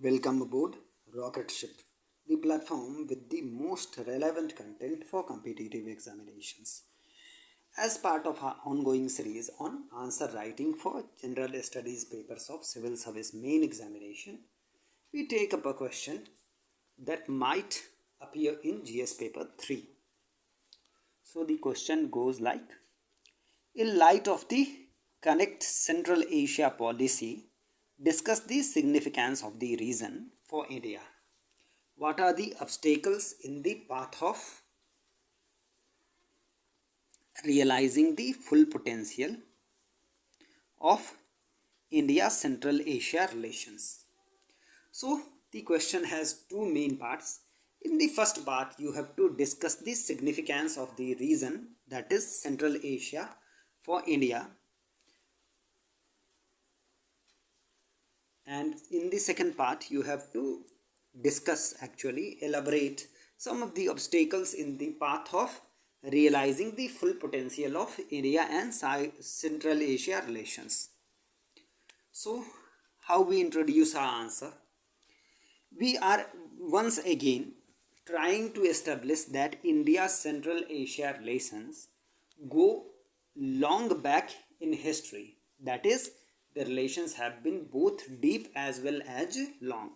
Welcome aboard Rocket Ship, the platform with the most relevant content for competitive examinations. As part of our ongoing series on answer writing for general studies papers of civil service main examination, we take up a question that might appear in GS paper 3. So the question goes like, in light of the Connect Central Asia policy, discuss the significance of the region for India. What are the obstacles in the path of realizing the full potential of India's Central Asia relations? So, the question has two main parts. In the first part, you have to discuss the significance of the region, that is Central Asia, for India. And in the second part, you have to elaborate some of the obstacles in the path of realizing the full potential of India and Central Asia relations. So, how we introduce our answer? We are once again trying to establish that India's Central Asia relations go long back in history. That is, the relations have been both deep as well as long.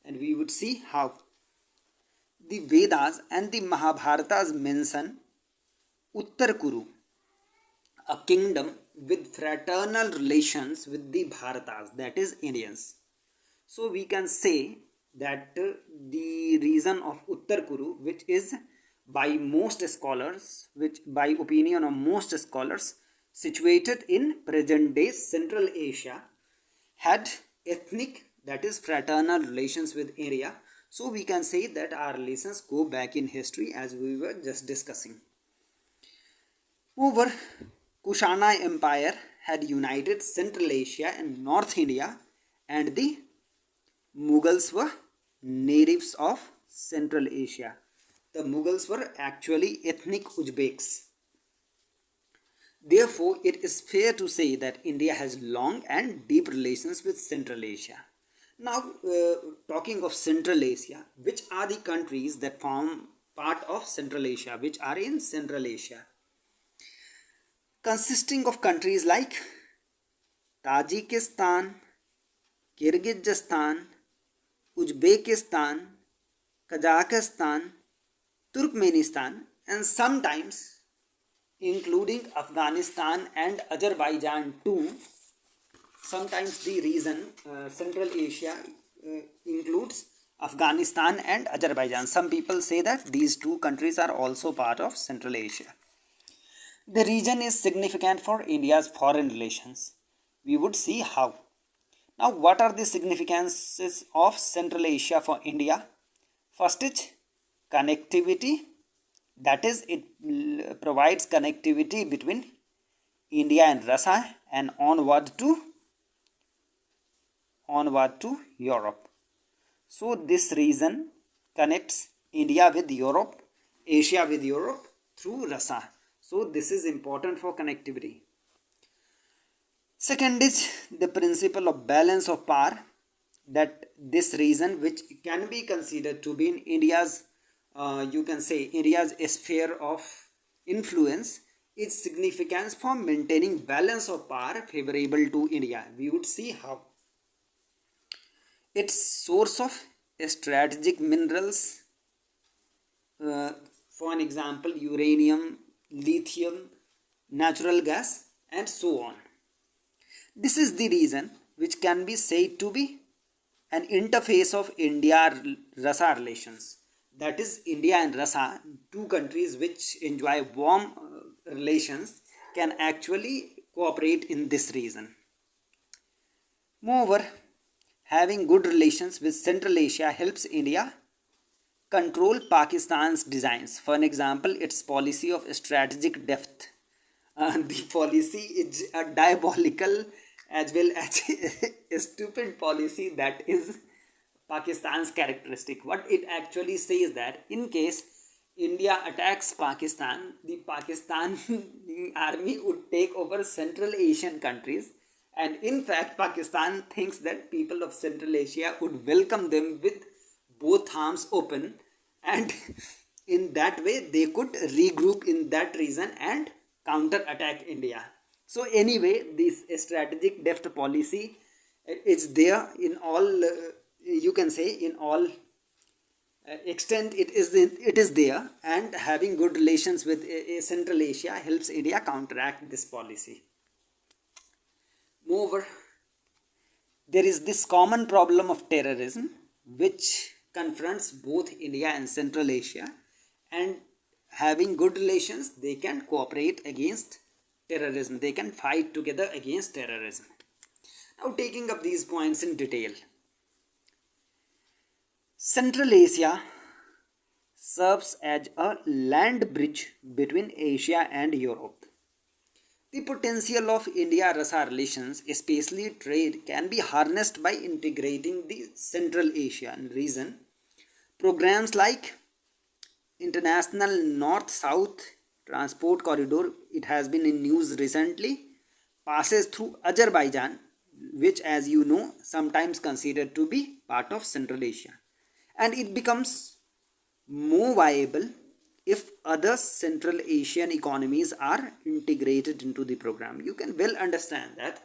And we would see how the Vedas and the Mahabharatas mention Uttar Kuru, a kingdom with fraternal relations with the Bharatas, that is Indians. So we can say that the region of Uttar Kuru, which is by most scholars, which by opinion of most scholars, situated in present day Central Asia, had ethnic, that is fraternal relations with India. So we can say that our relations go back in history as we were just discussing. Moreover, Kushana Empire had united Central Asia and North India, and the Mughals were natives of Central Asia. The Mughals were actually ethnic Uzbeks. Therefore, it is fair to say that India has long and deep relations with Central Asia. Now, talking of Central Asia, which are the countries that form part of Central Asia, which are in Central Asia? Consisting of countries like Tajikistan, Kyrgyzstan, Uzbekistan, Kazakhstan, Turkmenistan, and sometimes including Afghanistan and Azerbaijan too. Sometimes the region Central Asia includes Afghanistan and Azerbaijan. Some people say that these two countries are also part of Central Asia. The region is significant for India's foreign relations. We would see how. Now, what are the significances of Central Asia for India? First is connectivity. That is, it provides connectivity between India and Russia and onward to Europe. So this region connects India with Europe, Asia with Europe through Russia. So this is important for connectivity. Second is the principle of balance of power, that this region, which can be considered to be in India's India's sphere of influence, its significance for maintaining balance of power favorable to India. We would see how. Its source of strategic minerals, for an example, uranium, lithium, natural gas, and so on. This is the reason which can be said to be an interface of India-Russia relations. That is, India and Russia, two countries which enjoy warm relations, can actually cooperate in this region. Moreover, having good relations with Central Asia helps India control Pakistan's designs. For an example, its policy of strategic depth. The policy is a diabolical as well as a stupid policy that is Pakistan's characteristic. What it actually says that in case India attacks Pakistan, the Pakistan army would take over Central Asian countries And in fact, Pakistan thinks that people of Central Asia would welcome them with both arms open, and in that way they could regroup in that region and counter attack India. So anyway, this strategic depth policy is there in all, you can say in all extent it is there, and having good relations with Central Asia helps India counteract this policy. Moreover, there is this common problem of terrorism which confronts both India and Central Asia, and having good relations they can cooperate against terrorism, they can fight together against terrorism. Now, taking up these points in detail, Central Asia serves as a land bridge between Asia and Europe. The potential of India-Russia relations, especially trade, can be harnessed by integrating the Central Asian region. Programs like International North-South Transport Corridor, it has been in news recently, passes through Azerbaijan, which, as you know, sometimes considered to be part of Central Asia, and it becomes more viable if other Central Asian economies are integrated into the program. You can well understand that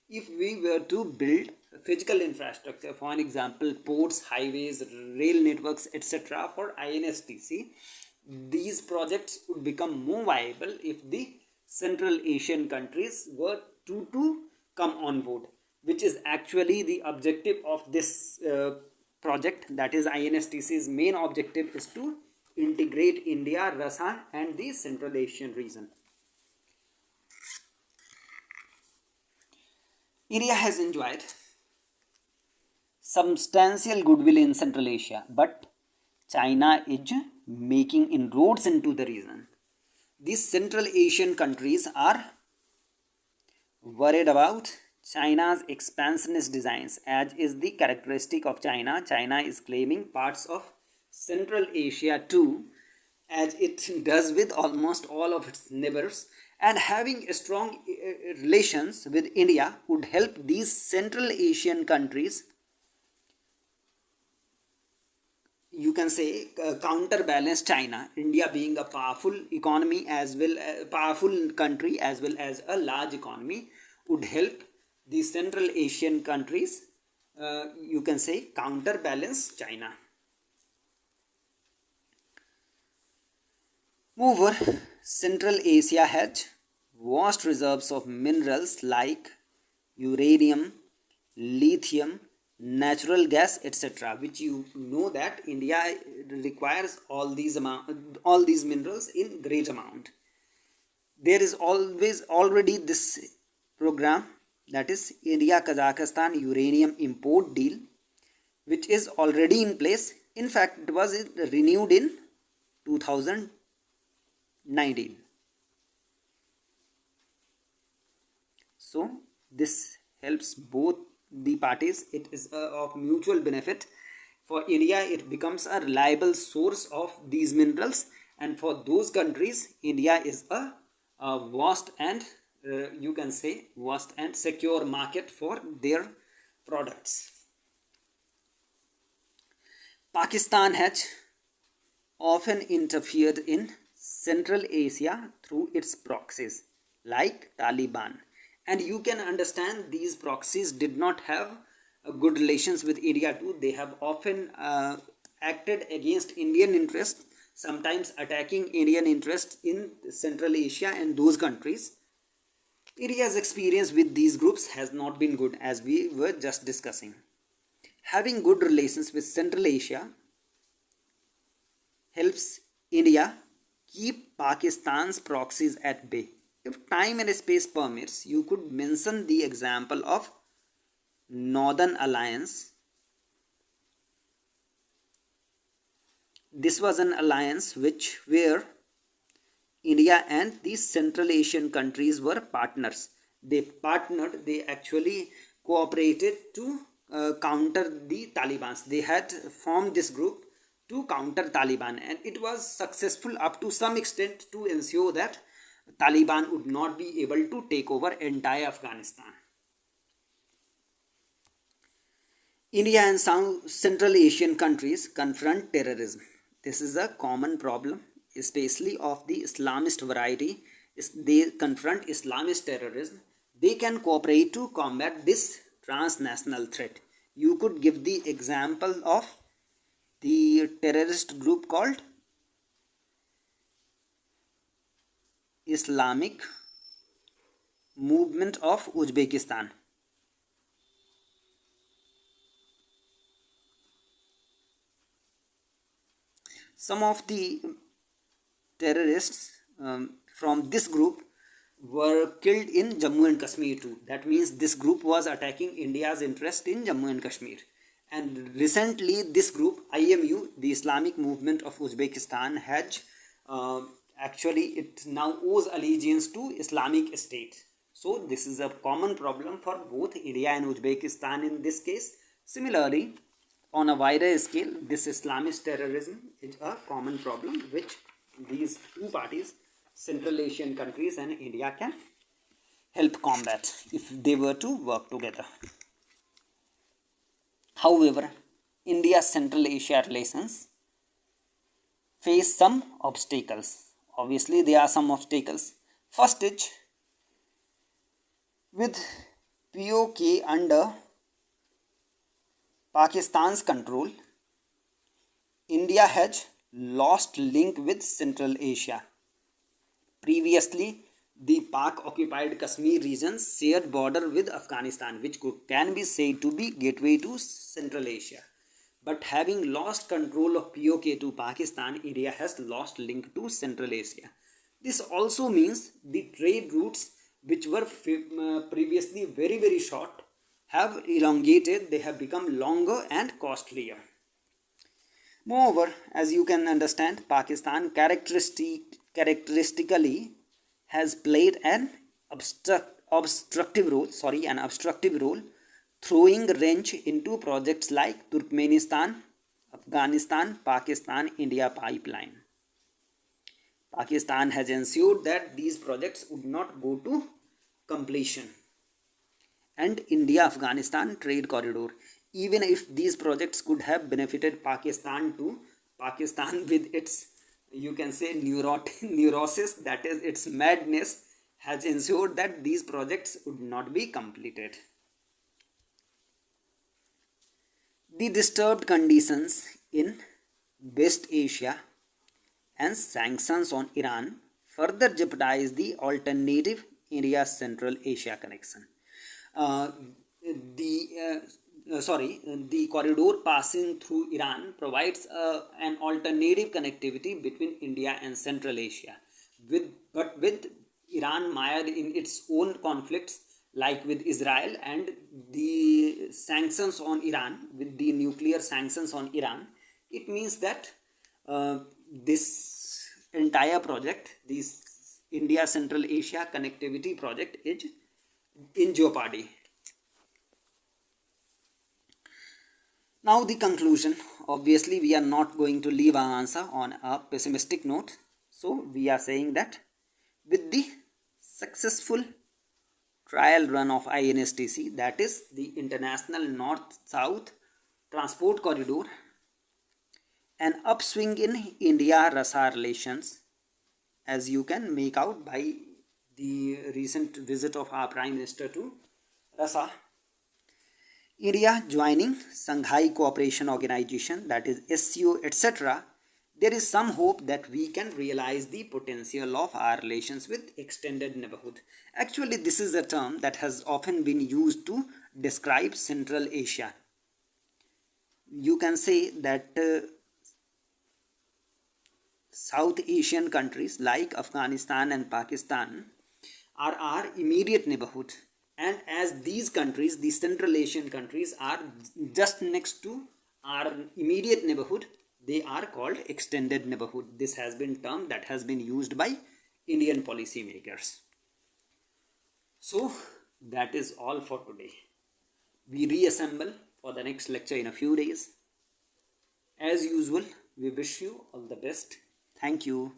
if we were to build physical infrastructure, for an example, ports, highways, rail networks, etc., for INSTC, these projects would become more viable if the Central Asian countries were to come on board, which is actually the objective of this project. That is, INSTC's main objective is to integrate India, Russia and the Central Asian region. India has enjoyed substantial goodwill in Central Asia, but China is making inroads into the region. These Central Asian countries are worried about China's expansionist designs, as is the characteristic of China. China is claiming parts of Central Asia too, as it does with almost all of its neighbors, and having strong relations with India would help these Central Asian countries, you can say, counterbalance China. India being a powerful economy as well, powerful country as well as a large economy, would help the Central Asian countries, you can say, counterbalance China. Moreover, Central Asia has vast reserves of minerals like uranium, lithium, natural gas, etc., which you know that India requires all these minerals in great amount. There is already this program, that is India Kazakhstan uranium import deal, which is already in place. In fact, it was renewed in 2019. So this helps both the parties. It is of mutual benefit. For India, it becomes a reliable source of these minerals, and for those countries, India is a vast and you can say vast and secure market for their products. Pakistan has often interfered in Central Asia through its proxies like Taliban, and you can understand these proxies did not have good relations with India too. They have often acted against Indian interests, sometimes attacking Indian interests in Central Asia and those countries. India's experience with these groups has not been good, as we were just discussing. Having good relations with Central Asia helps India keep Pakistan's proxies at bay. If time and space permits, you could mention the example of Northern Alliance. This was an alliance where India and these Central Asian countries were partners. They actually cooperated to counter the Taliban. They had formed this group to counter Taliban, and it was successful up to some extent to ensure that Taliban would not be able to take over entire Afghanistan. India and South Central Asian countries confront terrorism. This is a common problem, especially of the Islamist variety. They confront Islamist terrorism. They can cooperate to combat this transnational threat. You could give the example of the terrorist group called Islamic Movement of Uzbekistan. Some of the terrorists from this group were killed in Jammu and Kashmir too. That means this group was attacking India's interest in Jammu and Kashmir. And recently, this group, IMU, the Islamic Movement of Uzbekistan, has actually it now owes allegiance to Islamic State. So this is a common problem for both India and Uzbekistan in this case. Similarly, on a wider scale, this Islamist terrorism is a common problem which these two parties, Central Asian countries and India, can help combat if they were to work together. However, India's Central Asia relations face some obstacles. Obviously, there are some obstacles. First is with POK under Pakistan's control, India has lost link with Central Asia. Previously, the Pak-occupied Kashmir region shared border with Afghanistan, which can be said to be gateway to Central Asia. But having lost control of POK to Pakistan, India has lost link to Central Asia. This also means the trade routes, which were previously very, very short, have elongated, they have become longer and costlier. Moreover, as you can understand, Pakistan characteristically has played an obstructive role, throwing wrench into projects like Turkmenistan, Afghanistan, Pakistan, India pipeline. Pakistan has ensured that these projects would not go to completion. And India-Afghanistan trade corridor. Even if these projects could have benefited Pakistan too, Pakistan with its, you can say, neurosis, that is its madness, has ensured that these projects would not be completed. The disturbed conditions in West Asia and sanctions on Iran further jeopardize the alternative India-Central Asia connection. The corridor passing through Iran provides an alternative connectivity between India and Central Asia. But with Iran mired in its own conflicts, like with Israel and the sanctions on Iran, with the nuclear sanctions on Iran, it means that this entire project, this India Central Asia connectivity project, is in jeopardy. Now the conclusion. Obviously, we are not going to leave our answer on a pessimistic note. So we are saying that with the successful trial run of INSTC, that is the International North-South Transport Corridor, an upswing in India-Russia relations, as you can make out by the recent visit of our Prime Minister to Russia, India joining Shanghai Cooperation Organization, that is SCO, etc., there is some hope that we can realize the potential of our relations with extended neighborhood. Actually, this is a term that has often been used to describe Central Asia. You can say that South Asian countries like Afghanistan and Pakistan are our immediate neighborhood. And as these countries, the Central Asian countries, are just next to our immediate neighborhood, they are called extended neighborhood. This has been a term that has been used by Indian policymakers. So that is all for today. We reassemble for the next lecture in a few days. As usual, we wish you all the best. Thank you.